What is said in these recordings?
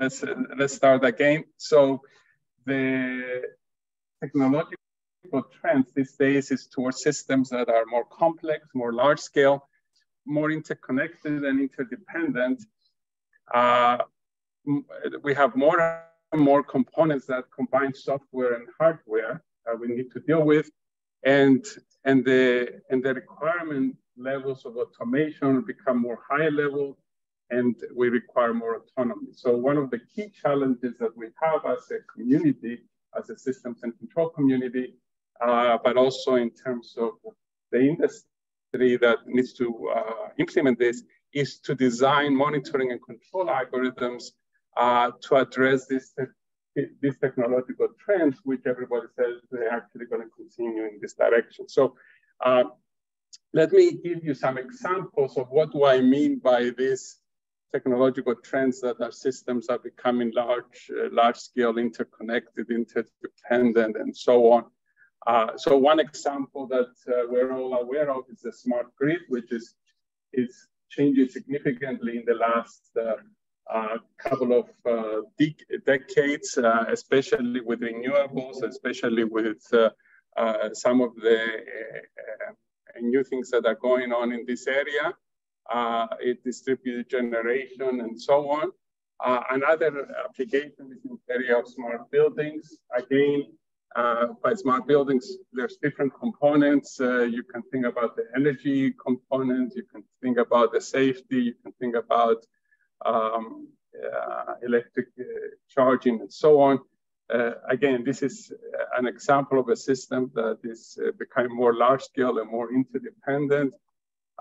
let's start again. So the technological trends these days is towards systems that are more complex, more large scale, more interconnected and interdependent. We have more and more components that combine software and hardware we need to deal with, and the requirement levels of automation become more high level, and we require more autonomy. So one of the key challenges that we have as a community, as a systems and control community, but also in terms of the industry that needs to implement this, is to design monitoring and control algorithms to address these technological trends, which everybody says they're actually going to continue in this direction. So let me give you some examples of what do I mean by these technological trends that our systems are becoming large scale, interconnected, interdependent, and so on. So one example that we're all aware of is the smart grid, which is changing significantly in the last couple of decades, especially with renewables, especially with some of the new things that are going on in this area, distributed generation and so on. Another application is in the area of smart buildings. Again, by smart buildings, there's different components. You can think about the energy component, you can think about the safety, you can think about electric charging and so on. Again, this is an example of a system that is becoming more large scale and more interdependent.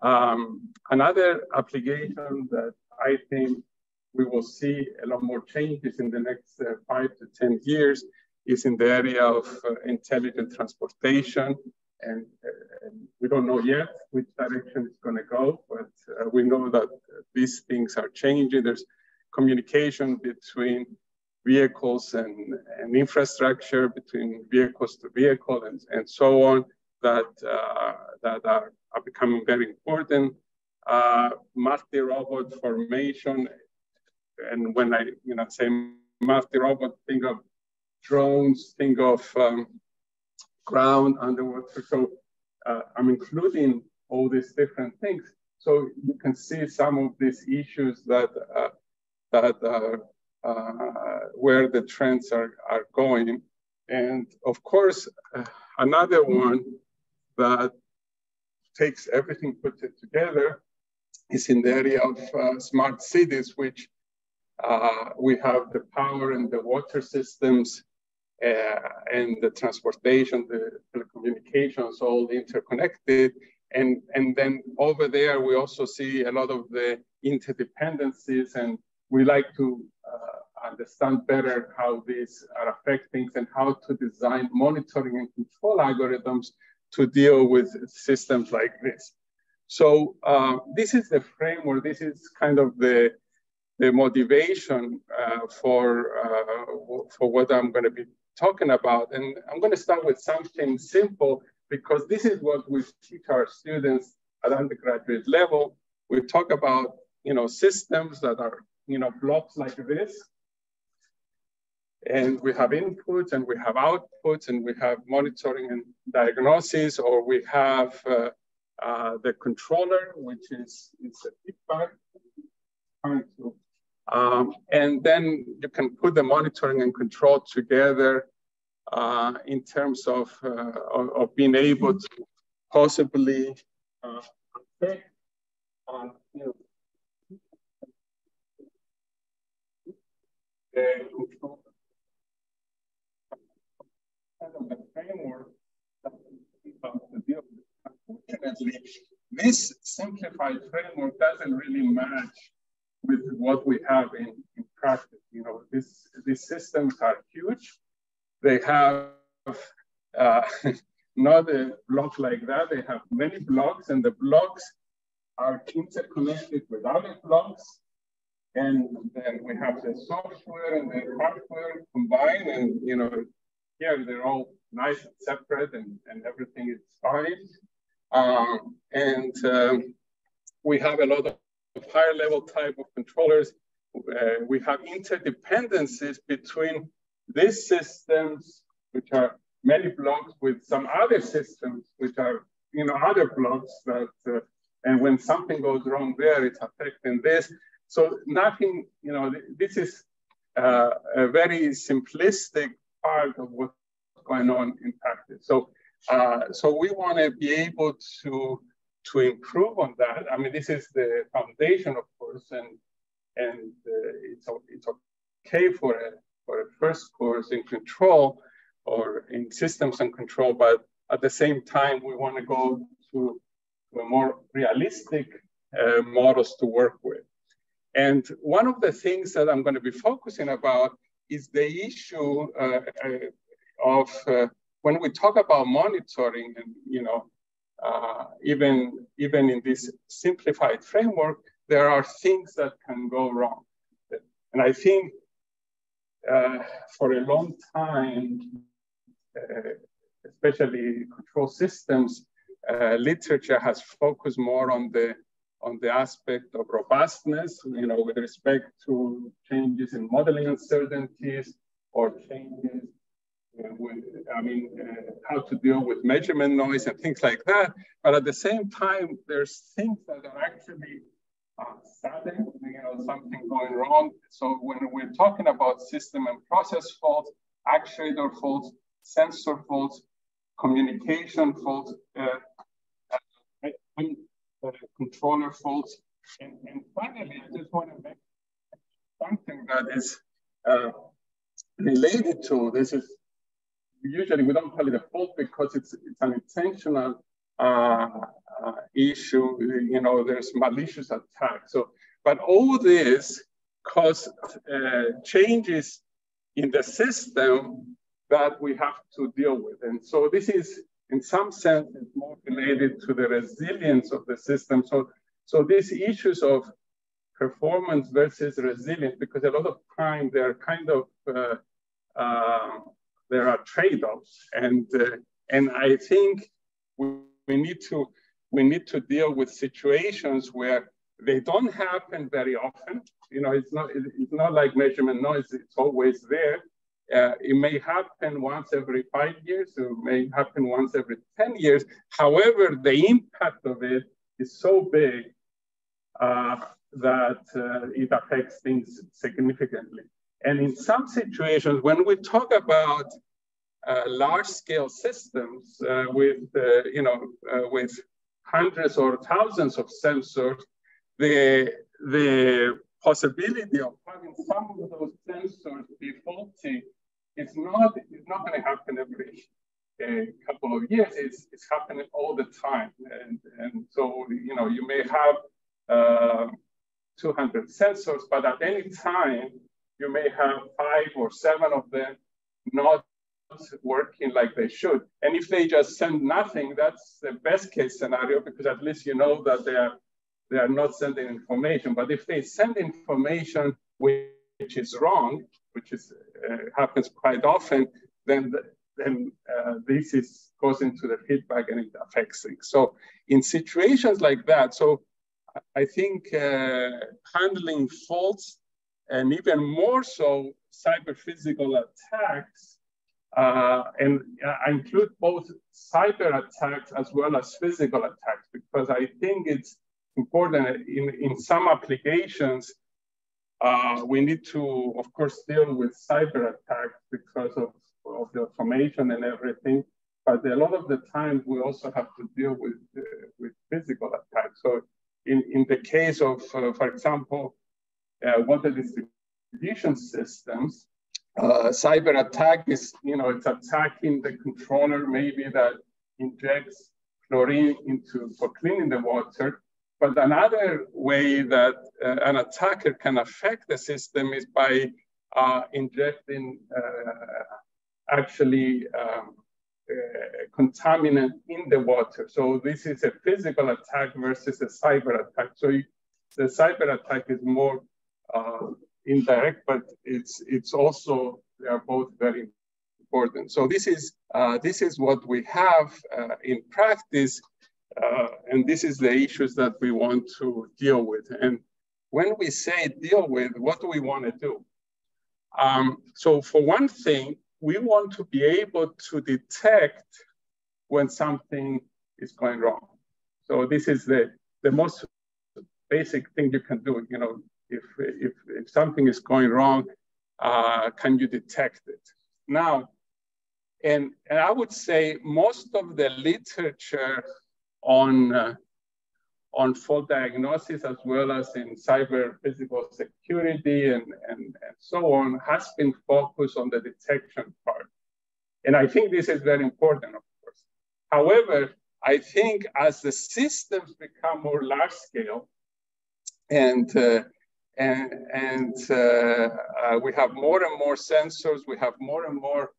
Another application that I think we will see a lot more changes in the next 5 to 10 years is in the area of intelligent transportation. And we don't know yet which direction it's going to go, but we know that these things are changing. There's communication between vehicles and infrastructure, between vehicles to vehicle, and so on, that are becoming very important. Multi-robot formation, and when I say multi-robot, think of drones, think of ground, underwater. So I'm including all these different things, so you can see some of these issues that are where the trends are going. And of course, another one that takes everything, puts it together, is in the area of smart cities, which we have the power and the water systems and the transportation, the telecommunications, all interconnected. And then over there, we also see a lot of the interdependencies, and we like to understand better how these are affecting and how to design monitoring and control algorithms to deal with systems like this. So this is the framework. This is kind of the motivation for what I'm going to be talking about. And I'm going to start with something simple, because this is what we teach our students at undergraduate level. We talk about systems that are blocks like this. And we have inputs and we have outputs and we have monitoring and diagnosis, or we have the controller, which is a feedback. And then you can put the monitoring and control together in terms of being able to possibly affect the control. The framework that we have to deal with. Unfortunately, this simplified framework doesn't really match with what we have in practice. These systems are huge. They have not a block like that. They have many blocks, and the blocks are interconnected with other blocks. And then we have the software and the hardware combined, and here they're all nice and separate, and everything is fine. We have a lot of higher level type of controllers we have interdependencies between these systems, which are many blocks, with some other systems, which are other blocks that, and when something goes wrong there, it's affecting this. So nothing, this is a very simplistic part of what's going on in practice. So, so we want to be able to improve on that. I mean, this is the foundation, of course, and it's okay for a first course in control or in systems and control, but at the same time, we want to go to a more realistic models to work with. And one of the things that I'm going to be focusing about is the issue of when we talk about monitoring, and even in this simplified framework, there are things that can go wrong. And I think for a long time, especially control systems, literature has focused more on the aspect of robustness, with respect to changes in modeling uncertainties or changes how to deal with measurement noise and things like that. But at the same time, there's things that are actually sudden, something going wrong. So when we're talking about system and process faults, actuator faults, sensor faults, communication faults, controller faults, and finally, I just want to make something that is related to this. Is usually we don't call it a fault because it's an intentional issue. There's malicious attack. So, but all this causes changes in the system that we have to deal with. And so this is, in some sense, it's more related to the resilience of the system. So these issues of performance versus resilience, because a lot of time they're kind of, there are trade-offs. And I think we need to deal with situations where they don't happen very often. It's not like measurement noise, it's always there. It may happen once every 5 years, or it may happen once every 10 years. However, the impact of it is so big that it affects things significantly. And in some situations, when we talk about large-scale systems with hundreds or thousands of sensors, the possibility of having some of those sensors be faulty it's not going to happen every couple of years. It's happening all the time, and so you may have 200 sensors, but at any time you may have 5 or 7 of them not working like they should. And if they just send nothing, that's the best case scenario, because at least you know that they are not sending information. But if they send information which is wrong, which is happens quite often, then this goes into the feedback and it affects things. So in situations like that, so I think handling faults and even more so cyber-physical attacks, and I include both cyber attacks as well as physical attacks, because I think it's important in some applications. We need to, of course, deal with cyber attacks because of the automation and everything. But a lot of the times we also have to deal with physical attacks. So in the case of, for example, water distribution systems, cyber attack is, it's attacking the controller maybe that injects chlorine for cleaning the water. But another way that an attacker can affect the system is by injecting contaminant in the water. So this is a physical attack versus a cyber attack. So the cyber attack is more indirect, but it's also, they are both very important. So this is what we have in practice. And this is the issues that we want to deal with. And when we say deal with, what do we want to do? So for one thing, we want to be able to detect when something is going wrong. So this is the most basic thing you can do. You know, if something is going wrong, can you detect it? Now, and I would say most of the literature on fault diagnosis, as well as in cyber physical security and so on, has been focused on the detection part. And I think this is very important, of course. However, I think as the systems become more large scale and we have more and more sensors, we have more and more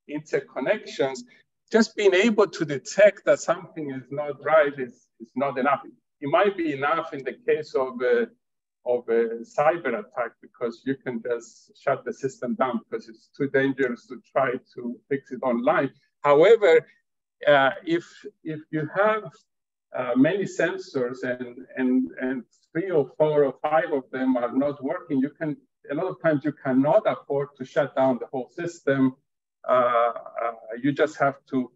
interconnections, just being able to detect that something is not right is not enough. It might be enough in the case of a cyber attack, because you can just shut the system down because it's too dangerous to try to fix it online. However, if you have many sensors and 3 or 4 or 5 of them are not working, you can, a lot of times you cannot afford to shut down the whole system. You just have to,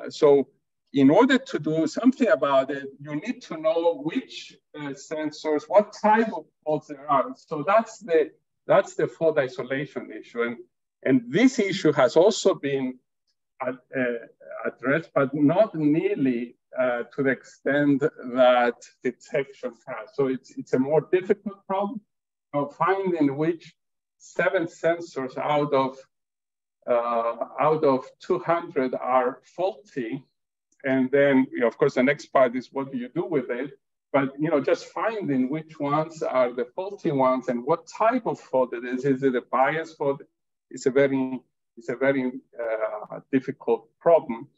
so in order to do something about it, you need to know which sensors, what type of faults there are. So that's the fault isolation issue. And this issue has also been addressed, but not nearly to the extent that detection has. So it's a more difficult problem of finding which 7 sensors out of 200 are faulty. And then, you know, of course, the next part is what do you do with it? But, you know, just finding which ones are the faulty ones and what type of fault it is. Is it a bias fault? It's a very difficult problem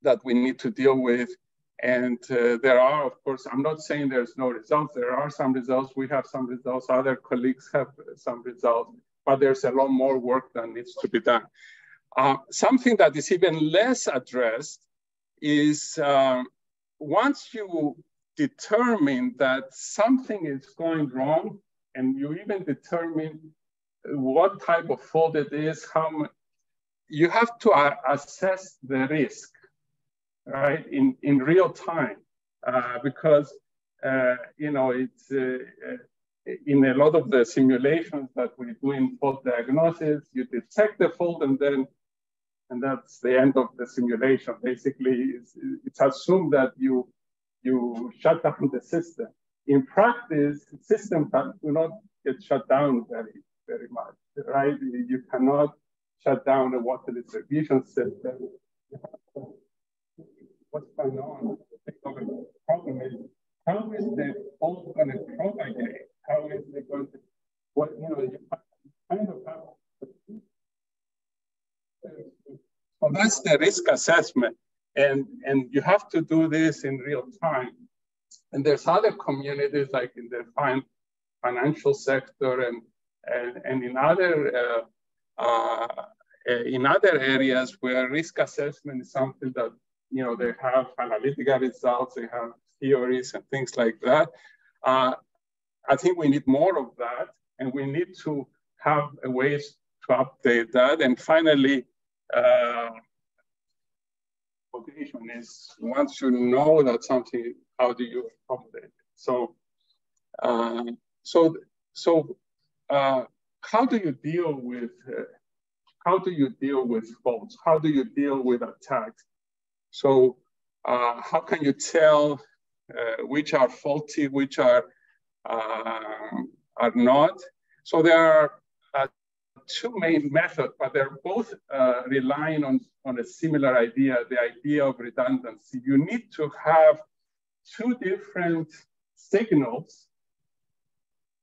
that we need to deal with. And there are, of course, I'm not saying there's no results. There are some results. We have some results. Other colleagues have some results. But there's a lot more work that needs to be done. Something that is even less addressed is once you determine that something is going wrong, and you even determine what type of fault it is, you have to assess the risk, right, in real time, because you know, it's in a lot of the simulations that we do in fault diagnosis, you detect the fault and that's the end of the simulation. Basically, it's assumed that you shut down the system. In practice, systems do not get shut down very much, right? You cannot shut down a water distribution system. What's going on? The problem is, how is the fault going to propagate? How is it going to, what, you know, you kind of have. So that's the risk assessment. And you have to do this in real time. And there's other communities like in the financial sector and in other areas where risk assessment is something that, you know, they have analytical results, they have theories and things like that. I think we need more of that, and we need to have ways to update that. And finally, Computation is, once you know that something, how do you accommodate it? So, how do you deal with faults? How do you deal with attacks? So, how can you tell which are faulty, which are not? So there are 2 main methods, but they're both relying on a similar idea, the idea of redundancy. You need to have 2 different signals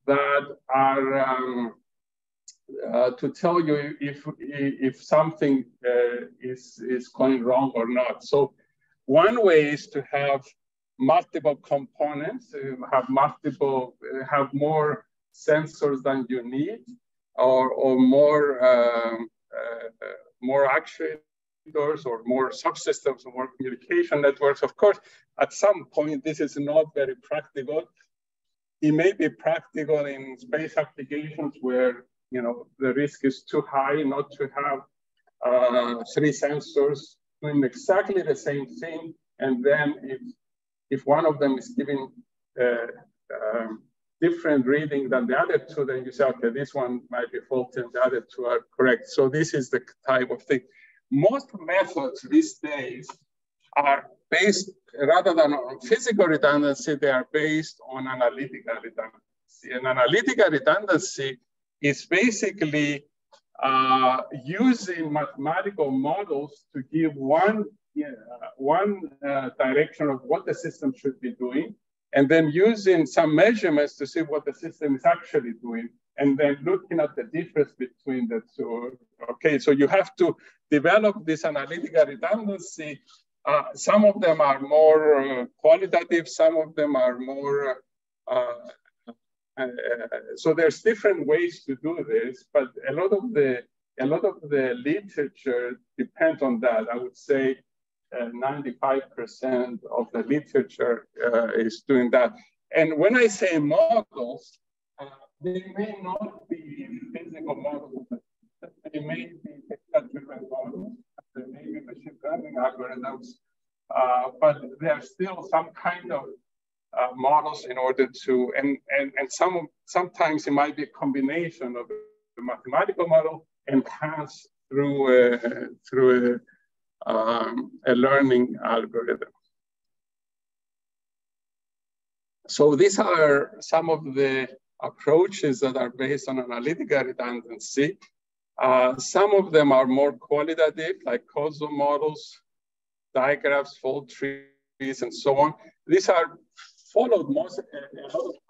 that are to tell you if something is going wrong or not. So one way is to have multiple components, have more sensors than you need, or more actuators, or more subsystems, or more communication networks. Of course, at some point, this is not very practical. it may be practical in space applications where, you know, the risk is too high not to have 3 sensors doing exactly the same thing. And then if one of them is giving different reading than the other two, then you say, okay, this one might be faulty and the other two are correct. So this is the type of thing. Most methods these days are based, rather than on physical redundancy, they are based on analytical redundancy. And analytical redundancy is basically using mathematical models to give one direction of what the system should be doing, and then using some measurements to see what the system is actually doing, and then looking at the difference between the two. Okay, so you have to develop this analytical redundancy. Some of them are more qualitative, some of them are more, so there's different ways to do this, but a lot of the literature depends on that. I would say 95% of the literature is doing that. And when I say models, they may not be physical models, they may be data-driven models, they may be machine learning algorithms, but there's still some kind of models in order to, and sometimes it might be a combination of the mathematical model enhanced through a learning algorithm. So these are some of the approaches that are based on analytical redundancy. Some of them are more qualitative, like causal models, diagrams, fault trees, and so on. These are followed a lot of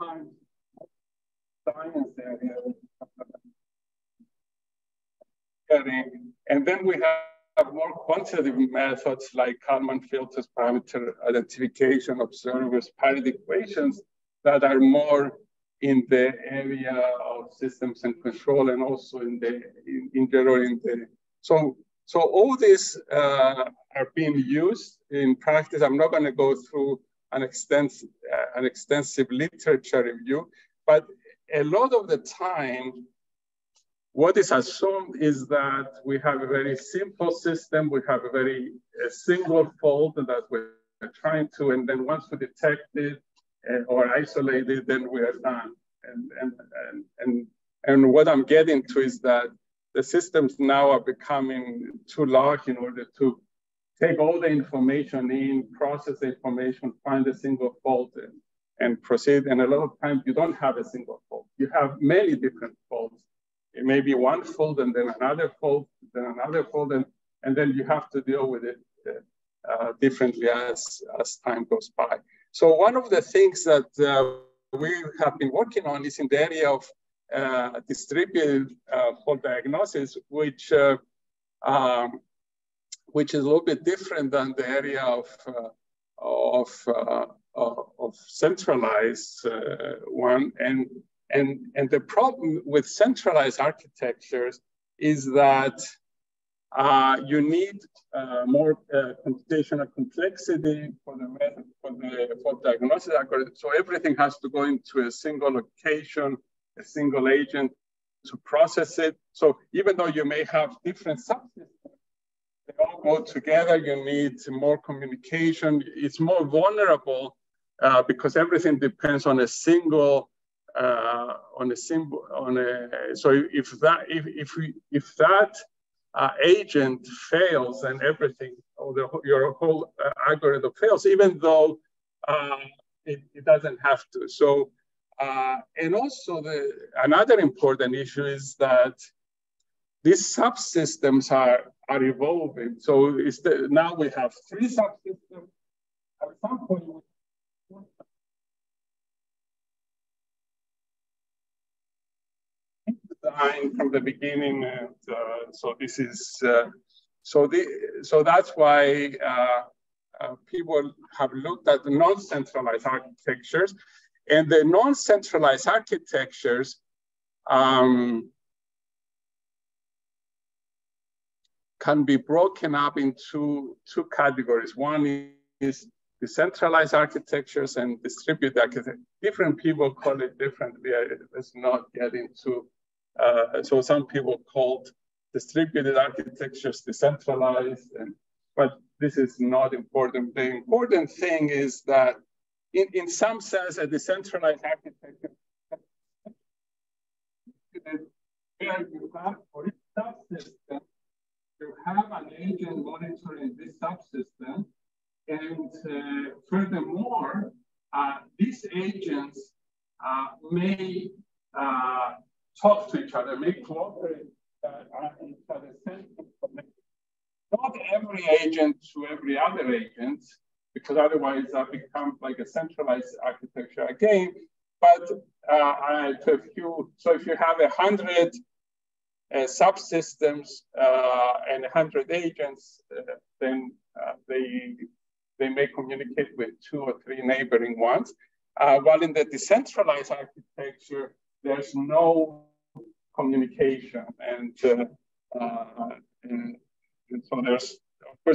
times science area. And then we have more quantitative methods like Kalman filters, parameter identification, observers, parity equations that are more in the area of systems and control, and also in general so all these are being used in practice. I'm not going to go through an extensive literature review, but a lot of the time, what is assumed is that we have a very simple system. We have a single fault that we're trying to, and then once we detect it or isolate it, then we are done. And what I'm getting to is that the systems now are becoming too large in order to take all the information in, process the information, find a single fault, and proceed. And a lot of times you don't have a single fault. You have many different faults. It may be one fault and then another fault, then another fault, and then you have to deal with it differently as time goes by. So one of the things that we have been working on is in the area of distributed fault diagnosis, which is a little bit different than the area of centralized one. And the problem with centralized architectures is that you need more computational complexity for the diagnosis algorithm. So everything has to go into a single location, a single agent to process it. So even though you may have different subsystems, they all go together. You need more communication. It's more vulnerable because everything depends on a single. So if that agent fails, then everything, or your whole algorithm fails, even though it doesn't have to. So, and also another important issue is that these subsystems are evolving. So now we have 3 subsystems. At some point, design from the beginning, and so this is so that's why people have looked at the non-centralized architectures, and the non-centralized architectures can be broken up into 2 categories. One is decentralized architectures and distributed architecture. Different people call it differently. Let's not get into, so some people called distributed architectures decentralized, but this is not important. The important thing is that in some sense, a decentralized architecture, where you have for each subsystem, you have an agent monitoring this subsystem. And furthermore, these agents may talk to each other, may cooperate each other. Not every agent to every other agent, because otherwise that becomes like a centralized architecture again. But if you have 100 subsystems and 100 agents, then they may communicate with 2 or 3 neighboring ones. While in the decentralized architecture, there's no communication. And so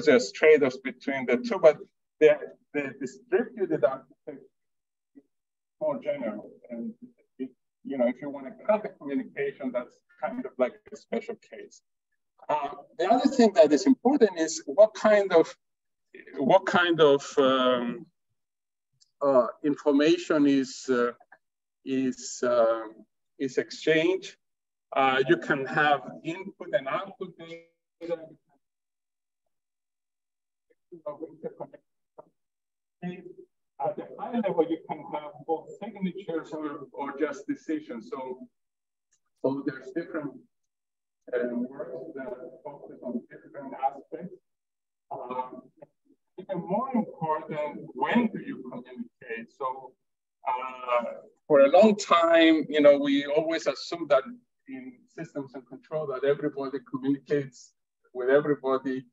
there's trade-offs between the two, but the distributed architecture is more general. And if you want to cut the communication, that's kind of like a special case. The other thing that is important is what kind of information is exchanged. You can have input and output data. At the high level, you can have both signatures or just decisions. So there's different works that focus on different aspects. Even more important, when do you communicate? So for a long time, we always assume that in systems and control that everybody communicates with everybody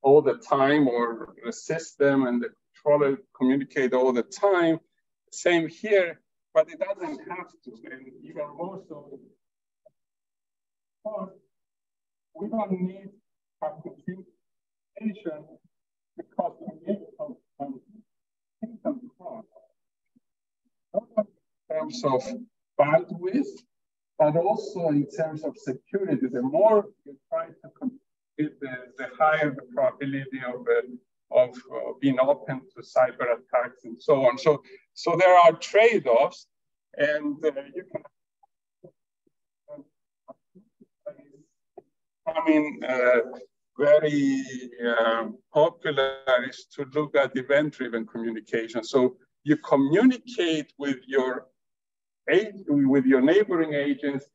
all the time, or the system and the controller communicate all the time. Same here, but it doesn't have to. And even more so, we don't need computation because we need some control. Not in terms of bandwidth, but also in terms of security. The more you try to compute, the higher the probability of being open to cyber attacks and so on. So there are trade-offs, and you can. Very popular is to look at event-driven communication. So you communicate with your neighboring agents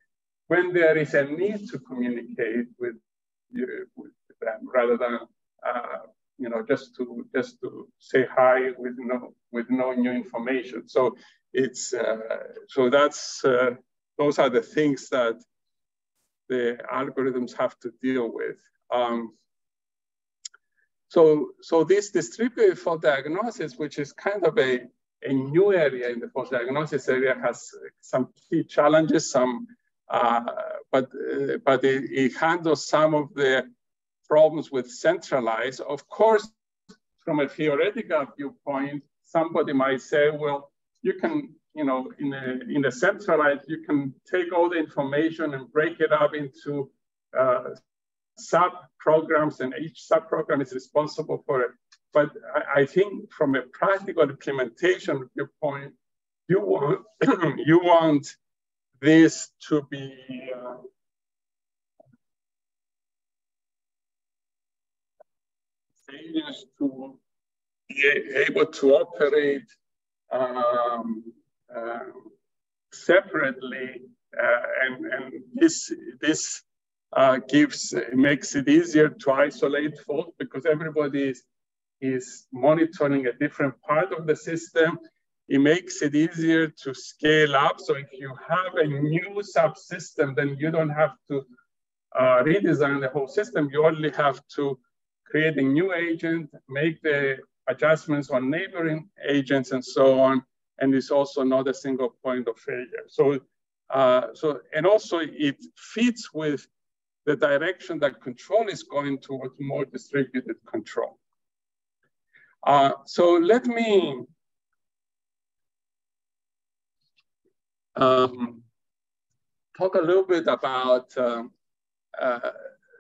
when there is a need to communicate with them, rather than just to say hi with no new information. So it's that's those are the things that the algorithms have to deal with. So this distributed fault diagnosis, which is kind of a new area in the fault diagnosis area, has some key challenges, but it handles some of the problems with centralized. Of course, from a theoretical viewpoint, somebody might say, well, you can, in a centralized, you can take all the information and break it up into sub-programs, and each sub-program is responsible for it. But I think from a practical implementation viewpoint, you want this to be to be able to operate separately, and this makes it easier to isolate fault, because everybody is monitoring a different part of the system. It makes it easier to scale up. So if you have a new subsystem, then you don't have to redesign the whole system. You only have to create a new agent, make the adjustments on neighboring agents and so on. And it's also not a single point of failure. And also it fits with the direction that control is going towards more distributed control. So let me talk a little bit about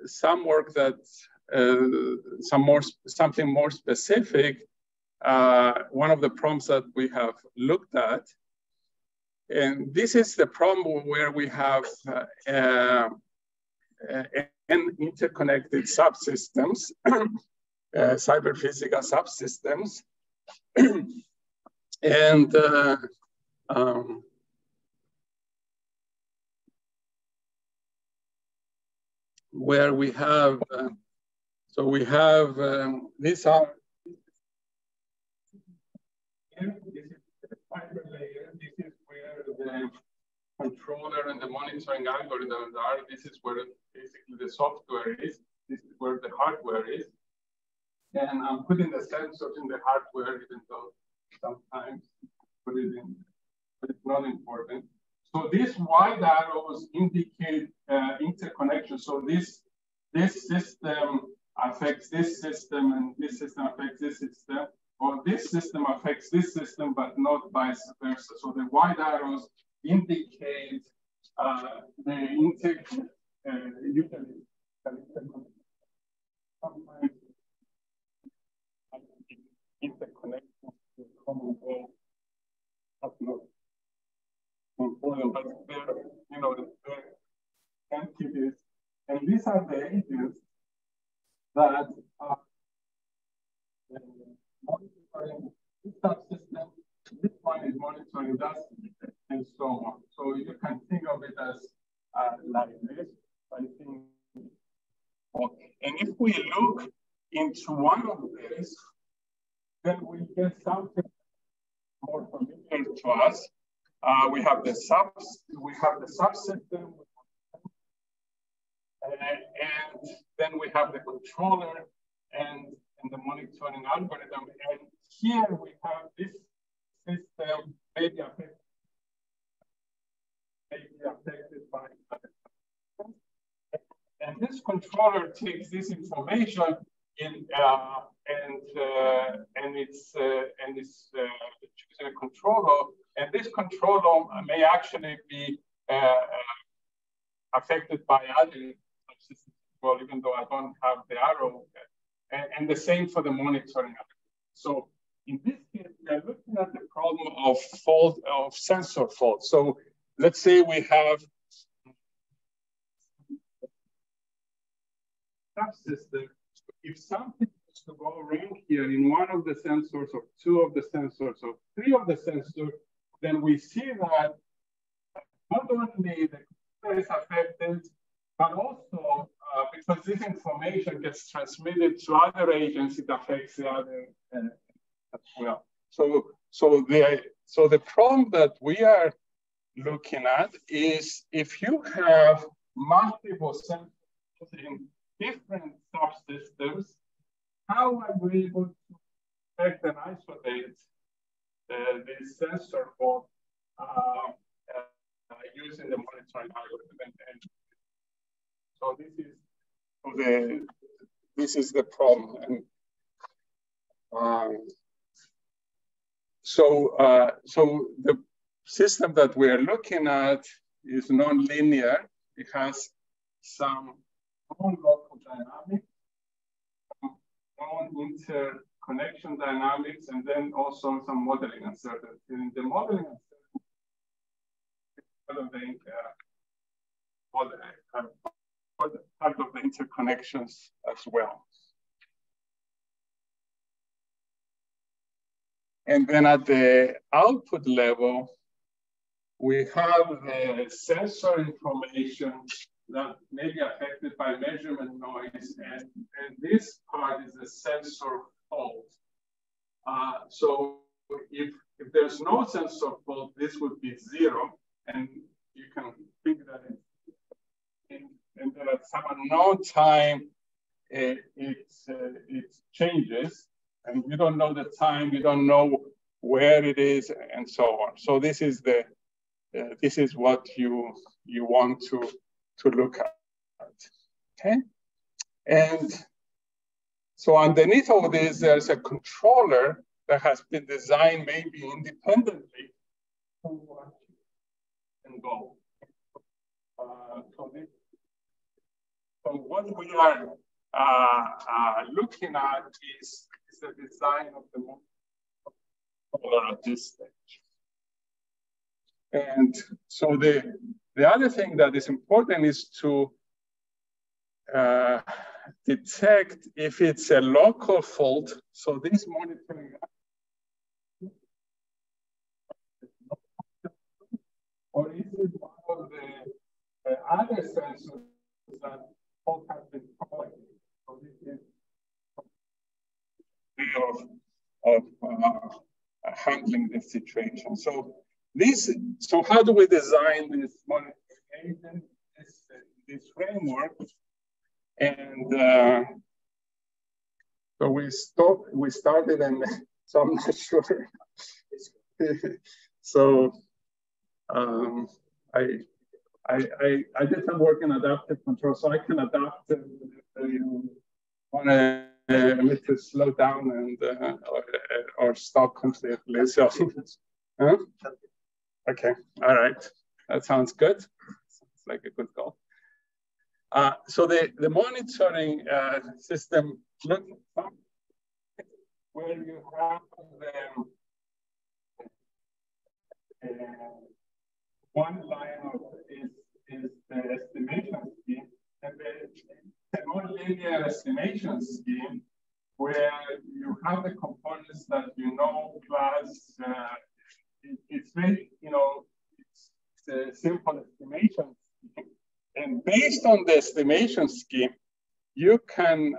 some work that something more specific. One of the problems that we have looked at, and this is the problem where we have interconnected subsystems, cyber physical subsystems, and where we have, so we have, these are, this is the fiber layer, this is where the controller and the monitoring algorithms are, this is where basically the software is, this is where the hardware is, and I'm putting the sensors in the hardware, even though sometimes put it in, but it's not important. So these white arrows indicate interconnection. So this system affects this system, and this system affects this system, or this system affects this system, but not vice versa. So the white arrows indicate the interconnection. Sometimes interconnection to common goal. Important, but they're, you know, they're entities, and these are the agents that are monitoring this subsystem. This one is monitoring that, and so on. So you can think of it as like this. I think. Okay. And if we look into one of these, then we get something more familiar to us. We have the subsystem, and then we have the controller and the monitoring algorithm. And here we have this system maybe affected by, and this controller takes this information in and it's choosing a controller. And this controller may actually be affected by other subsystems as well, even though I don't have the arrow. And the same for the monitoring. So in this case, we are looking at the problem of fault, of sensor fault. So let's say we have subsystem. If something is to go wrong here in one of the sensors, or two of the sensors, or three of the sensors, then we see that not only the computer is affected, but also because this information gets transmitted to other agents, it affects the other as well. So the problem that we are looking at is if you have multiple sensors in different subsystems, how are we able to detect and isolate the sensor fault using the monitoring algorithm? And so this is the problem. And so the system that we are looking at is non-linear. It has some non-local dynamics, non-interconnection dynamics, and then also some modeling uncertainty. In the modeling uncertainty, part of the interconnections as well. And then at the output level, we have the sensor information that may be affected by measurement noise, and this part is the sensor fault. So if there's no sensor fault, this would be 0, and you can think that and then at some unknown time, it changes, and you don't know the time, you don't know where it is, and so on. So this is the this is what you want to look at. Okay, and So underneath all this, there's a controller that has been designed maybe independently to watch and go. So what we are looking at is the design of the controller at this stage. And so the other thing that is important is to detect if it's a local fault. So this monitoring, or is it one of the other sensors that fault has been propagated? So this is of handling this situation. So how do we design this monitoring agent, this framework? And so we started, and so I'm not sure. So I did some work in adaptive control, so I can adapt on me to slow down and or stop completely. So, huh? Okay, all right, that sounds good. Sounds like a good goal. So the monitoring system looks where you have one line of is the estimation scheme, and the non-linear estimation scheme where you have the components that you know plus it's very it's a simple estimation scheme. And based on the estimation scheme, you can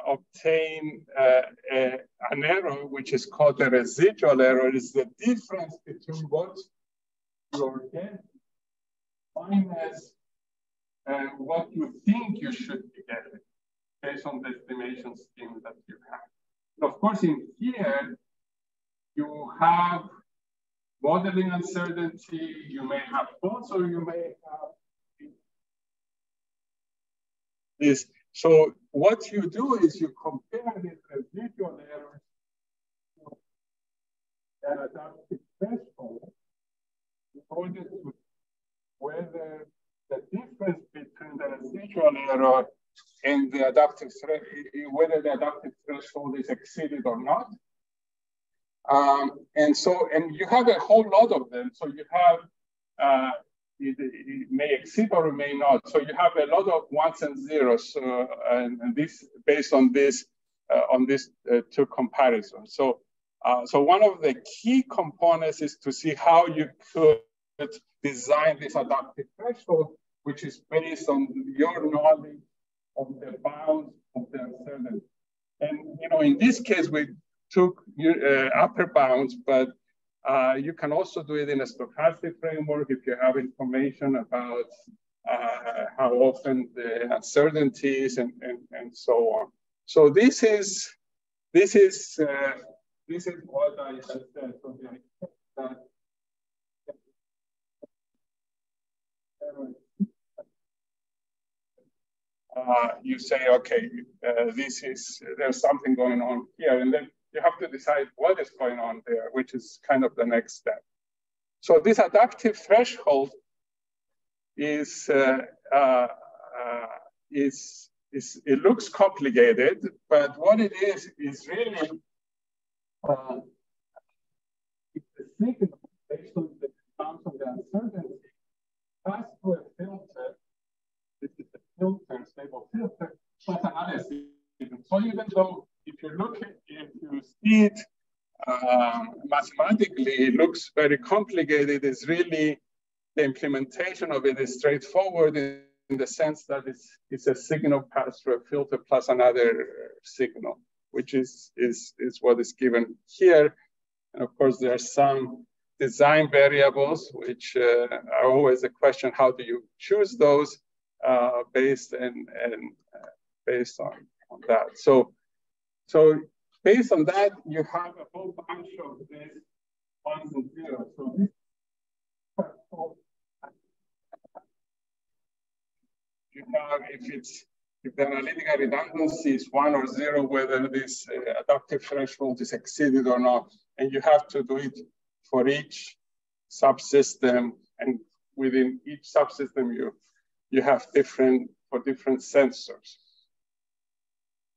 obtain an error, which is called the residual error. It's the difference between what you're getting minus what you think you should be getting based on the estimation scheme that you have. And of course, in here, you have modeling uncertainty, you may have faults, or you may have this. So what you do is you compare this residual error to an adaptive threshold in order to whether the difference between the residual error and the adaptive whether the adaptive threshold is exceeded or not. And you have a whole lot of them. So you have it may exceed or it may not. So you have a lot of ones and zeros, and this based on this two comparisons. So one of the key components is to see how you could design this adaptive threshold, which is based on your knowledge of the bounds of the uncertainty. And in this case, we took upper bounds, but you can also do it in a stochastic framework if you have information about how often the uncertainties and so on. So this is what I had said. So you say, okay, there's something going on here, and then you have to decide what is going on there, which is kind of the next step. So this adaptive threshold is it looks complicated, but what it is really it's a signal based on the bounds of the uncertainty pass through a filter. This is a filter, stable filter, plus another signal. So even though if you see it mathematically, it looks very complicated. It's really, the implementation of it is straightforward in the sense that it's a signal passed through a filter plus another signal, which is what is given here. And of course, there are some design variables, which are always a question, how do you choose those based on that. So based on that, you have a whole bunch of these ones and zeros. So this you have, if it's if the analytical redundancy is 1 or 0, whether this adaptive threshold is exceeded or not. And you have to do it for each subsystem, and within each subsystem, you have different sensors.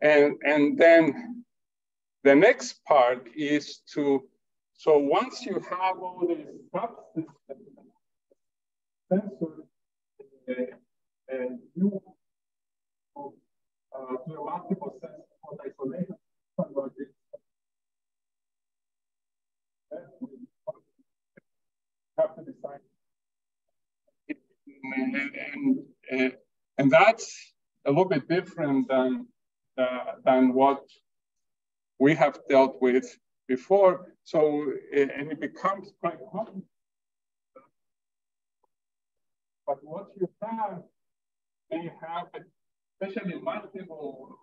And then the next part is so once you have all these subsystems, sensors, you do multiple sensor isolation logic. Have to decide. And that's a little bit different than what we have dealt with before. So, and it becomes quite common. But what you have, when you have, especially multiple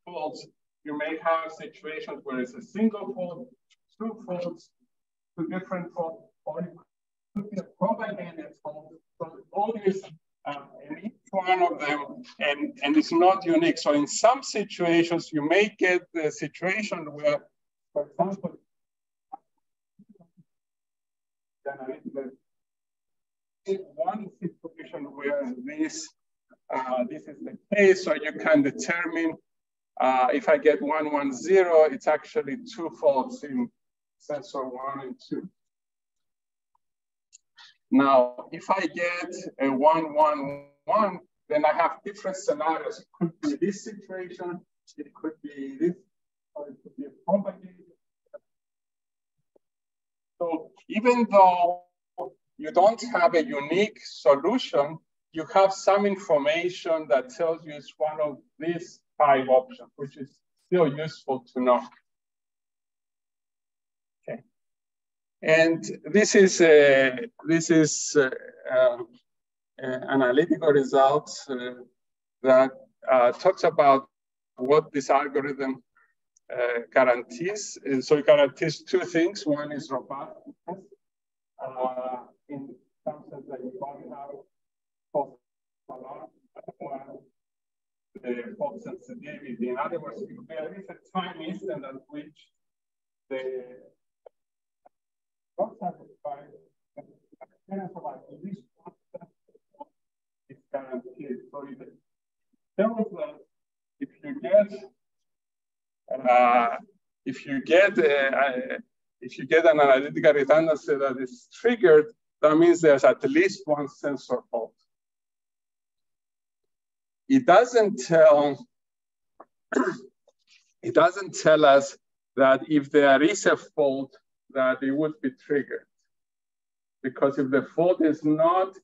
faults, you may have situations where it's a single fault, 2 faults, 2 different faults, or it could be a propagated fault. So all these, in each one of them, and it's not unique. So in some situations, you may get the situation where, for example, one situation where this is the case, so you can determine if I get 1, 1, 0, it's actually 2 faults in sensor 1 and 2. Now, if I get a 1, 1, 1, then I have different scenarios. It could be this situation, it could be this, or it could be a propagated. So even though you don't have a unique solution, you have some information that tells you it's one of these 5 options, which is still useful to know. Okay, and this is analytical results that talks about what this algorithm guarantees. And so it guarantees 2 things. One is robustness. In some sense that you don't have fault alarm, the fault sensitivity. In other words, there is a time instant at which the not satisfied, the appearance of at least one is guaranteed. So it tells us if you get an analytical redundancy that is triggered, that means there's at least one sensor fault. It doesn't tell us that if there is a fault, that it would be triggered. Because if the fault is not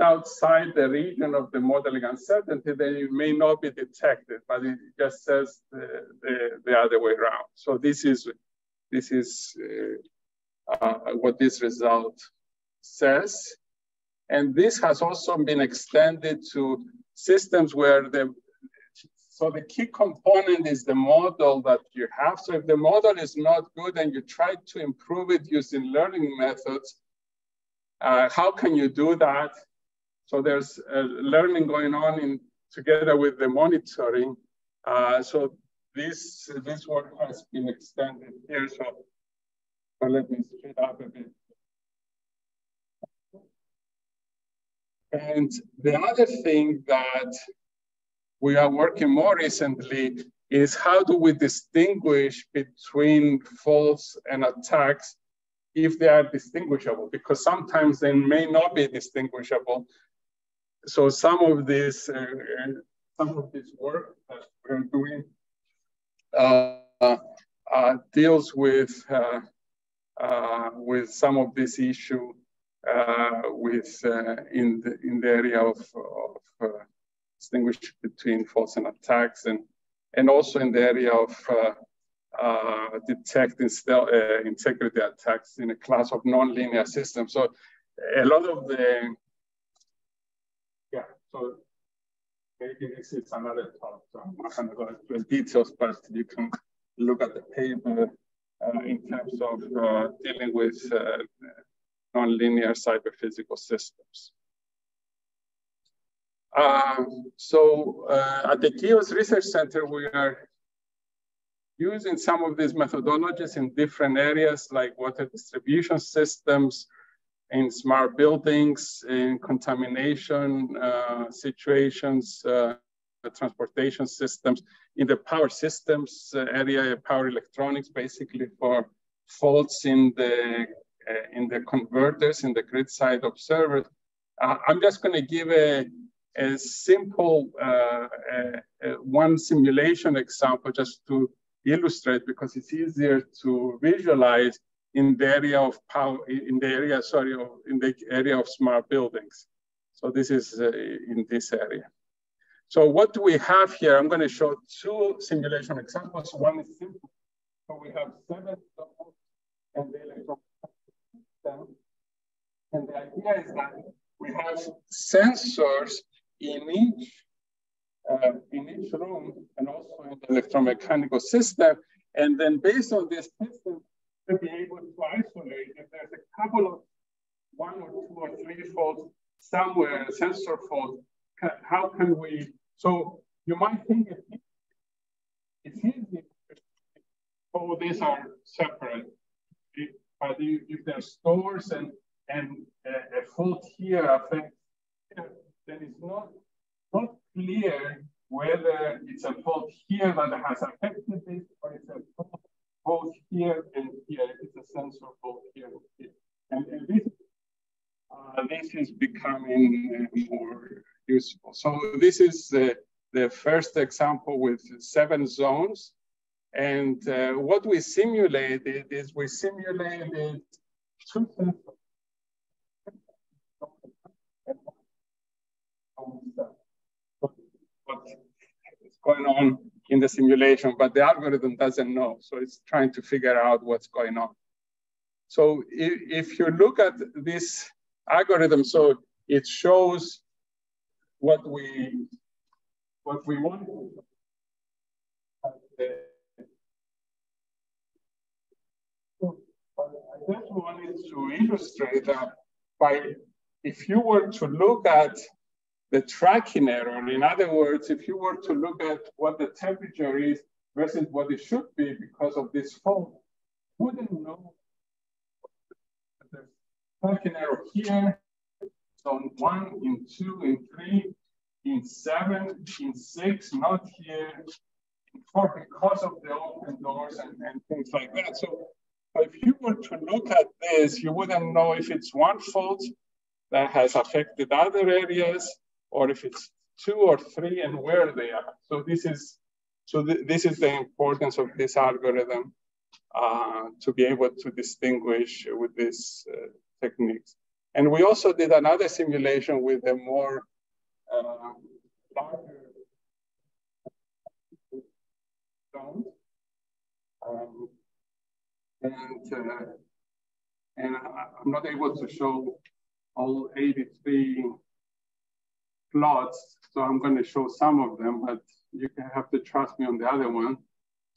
outside the region of the modeling uncertainty, then it may not be detected, but it just says the other way around. So this is what this result says. And this has also been extended to systems where so the key component is the model that you have. So if the model is not good and you try to improve it using learning methods, how can you do that? So there's learning going on together with the monitoring. So this work has been extended here. So let me speed up a bit. And the other thing that we are working more recently is how do we distinguish between faults and attacks if they are distinguishable, because sometimes they may not be distinguishable. So some of this work that we're doing deals with some of this issue in the area of distinguish between faults and attacks, and also in the area of detecting integrity attacks in a class of nonlinear systems. So a lot of so maybe this is another talk. So I'm not going to go into the details, but you can look at the paper in terms of dealing with nonlinear cyber-physical systems. At the KIOS Research Center, we are using some of these methodologies in different areas like water distribution systems, in smart buildings, in contamination situations, transportation systems, in the power systems area, power electronics, basically for faults in the converters, in the grid side observers. I'm just going to give a simple one simulation example just to illustrate, because it's easier to visualize in the area of power, in the area of smart buildings. So this is in this area. So what do we have here? I'm going to show two simulation examples. One is simple. So we have 7 zones and the electron. And the idea is that we have sensors in each room and also in the electromechanical system. And then based on this system, to be able to isolate if there's a couple of 1 or 2 or 3 faults somewhere, a sensor fault, how can we? So you might think it's easy. All these are separate. But if there's stores and a fault here affects, then it's not clear whether it's a fault here that has affected this, or it's a fault here and here. It's a sensor fault here and here. And this is becoming more useful. So this is the first example with 7 zones. And what we simulated is we simulated 2 sensors. What's going on in the simulation, but the algorithm doesn't know. So it's trying to figure out what's going on. So if you look at this algorithm, so it shows what we want. I just wanted to illustrate that if you were to look at the tracking error, in other words, if you were to look at what the temperature is versus what it should be because of this fault, you wouldn't know the tracking error here, zone 1, in 2, in 3, in 7, in 6, not here, in 4 because of the open doors and things like that. So if you were to look at this, you wouldn't know if it's one fault that has affected other areas, or if it's 2 or 3 and where they are. So this is the importance of this algorithm to be able to distinguish with these techniques. And we also did another simulation with a more larger zone. And I'm not able to show all 83 plots, so I'm going to show some of them, but you have to trust me on the other one.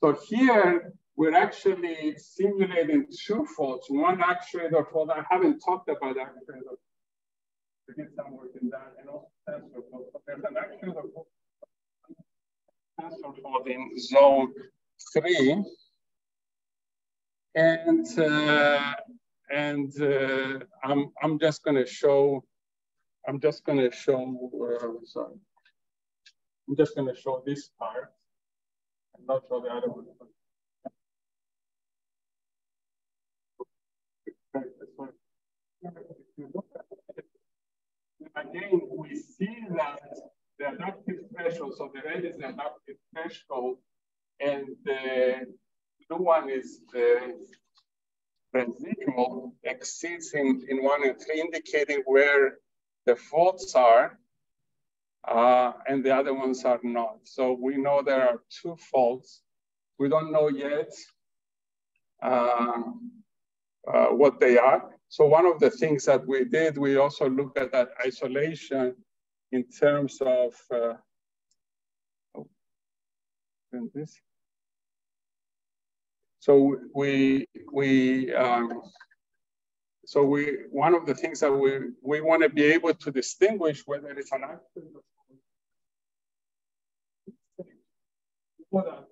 So here, we're actually simulating 2 faults, one actuator fault. I haven't talked about actuator. We did some work in that, and also sensor fault. So there's an actuator fault, sensor fault in zone 3. And I'm just going to show. Sorry. I'm just going to show this part and not show the other one. Again, we see that the adaptive threshold, so the red is the adaptive threshold, and the blue one is the residual, exceeds in 1 and 3, indicating where the faults are, and the other ones are not. So we know there are 2 faults. We don't know yet what they are. So one of the things that we did, we also looked at that isolation in terms of, this. So one of the things that we want to be able to distinguish whether it's an accident that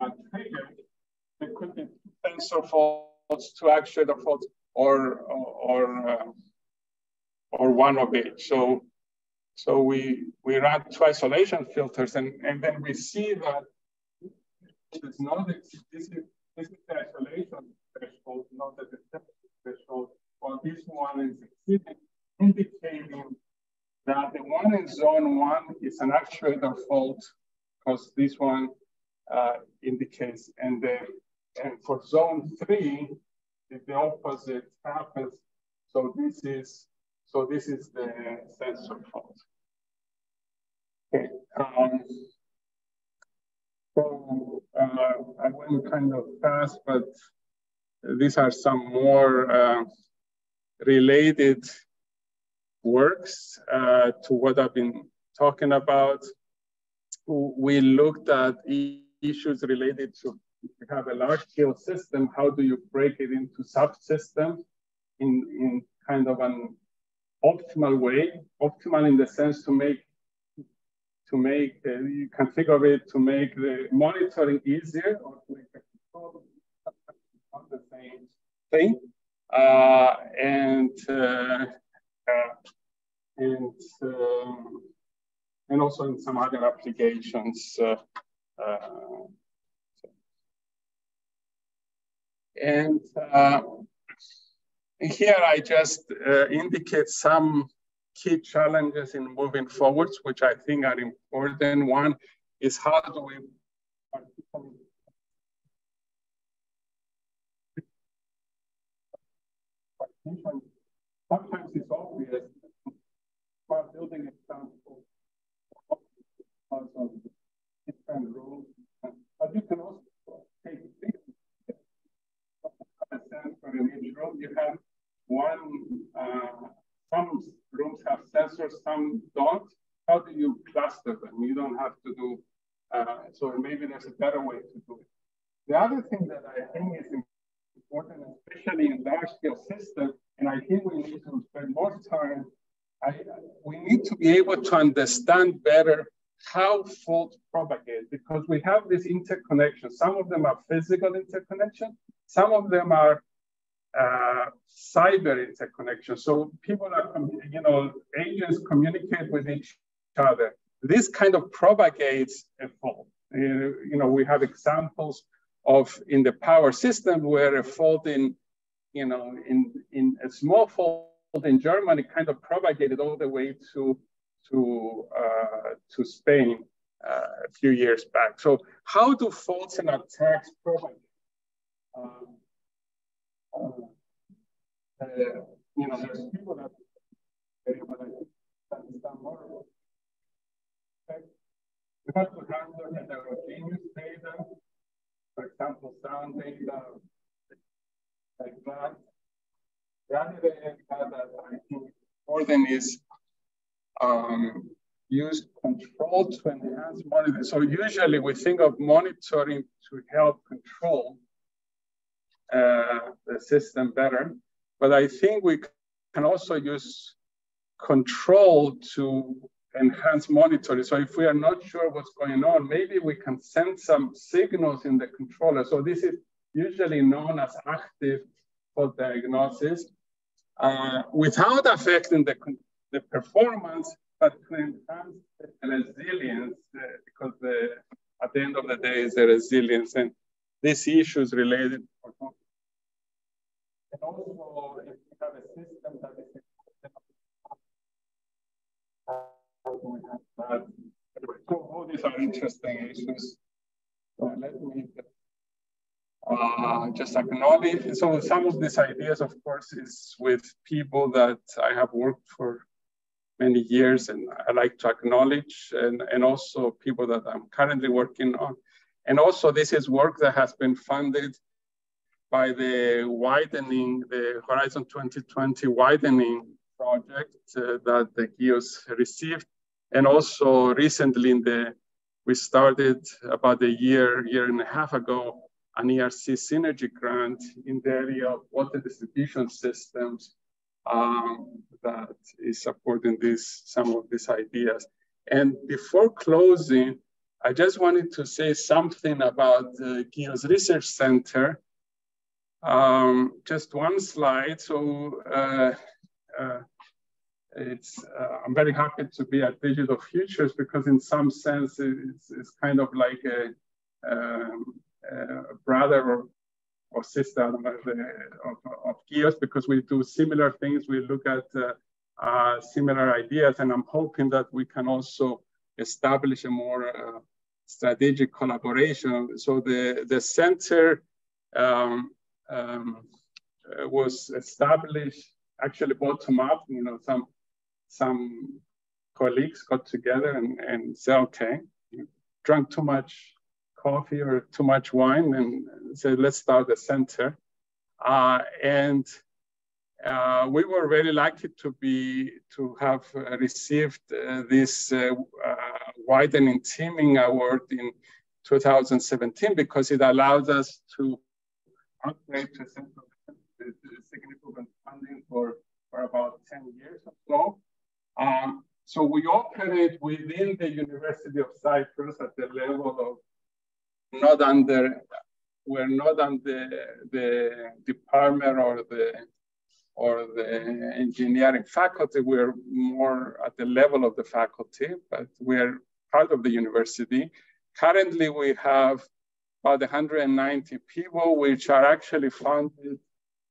are triggered, there could be sensor faults, two actuator faults, or one of each. So we run two isolation filters, and then we see that it's not this is the isolation threshold, not the detection threshold, or this one is exceeding, indicating that the one in zone 1 is an actuator fault, because this one indicates, and for zone 3, the opposite happens. So this is the sensor fault. Okay. I went kind of fast, but these are some more related works to what I've been talking about. We looked at issues related to, if you have a large-scale system, how do you break it into subsystems in kind of an optimal way? Optimal in the sense to make you can think of it to make the monitoring easier, or to make the control not the same thing, and also in some other applications. Here I just indicate some key challenges in moving forwards, which I think are important. One is how do we sometimes it's obvious smart building example of different rules, but you can also take a sensor in each room. You have one, some rooms have sensors, some don't. How do you cluster them? You don't have to do, so maybe there's a better way to do it. The other thing that I think is important, especially in large-scale systems, and I think we need to spend more time, we need to be able to understand better how faults propagate, because we have this interconnection. Some of them are physical interconnection, some of them are cyber interconnection. So people are, agents communicate with each other. This kind of propagates a fault. We have examples of in the power system where a fault in a small fault in Germany kind of propagated all the way to Spain a few years back. So how do faults and attacks propagate? There's people that understand more. Okay. You have to handle heterogeneous data, for example, sound data, like that. The other data that I think is important is use control to enhance monitoring. So usually we think of monitoring to help control the system better, but I think we can also use control to enhance monitoring. So if we are not sure what's going on, maybe we can send some signals in the controller. So this is usually known as active fault diagnosis, without affecting the performance, but to enhance the resilience, because at the end of the day is the resilience, and this issue is related. And also, if you have a system that is so all these are interesting issues. So let me just acknowledge. So some of these ideas, of course, is with people that I have worked for many years, and I like to acknowledge, and also people that I'm currently working on. And also this is work that has been funded by the Horizon 2020 widening project that the KIOS received. And also recently we started about a year and a half ago, an ERC synergy grant in the area of water distribution systems that is supporting some of these ideas. And before closing, I just wanted to say something about the KIOS Research Center. Just one slide. So I'm very happy to be at Digital Futures because in some sense it's kind of like a brother or sister of KIOS, because we do similar things. We look at similar ideas, and I'm hoping that we can also establish a more strategic collaboration. So the center was established actually bottom up. You know, some colleagues got together and said, okay, drank too much coffee or too much wine, and said, let's start a center. We were very lucky to have received this widening teaming award in 2017, because it allowed us to upgrade to significant funding for about 10 years or so. So we operate within the University of Cyprus at the level of we're not under the department or the engineering faculty. We're more at the level of the faculty, but we're part of the university. Currently, we have about 190 people, which are actually funded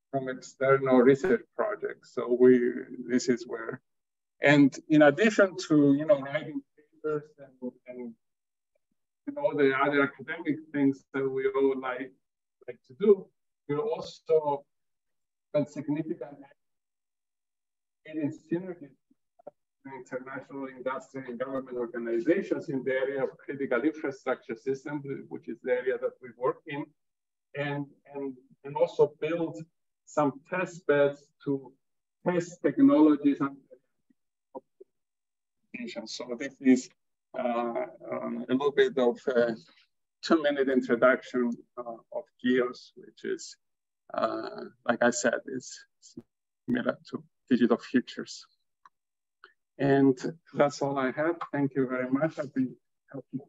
from external research projects. So this is where, and in addition to writing papers and all the other academic things that we all like to do, we're also significant in synergy with international industrial and government organizations in the area of critical infrastructure systems, which is the area that we work in, and also build some test beds to test technologies and so this is a little bit of a 2-minute introduction of KIOS, which is, like I said, is similar to Digital Futures. And that's all I have. Thank you very much. I've been helping.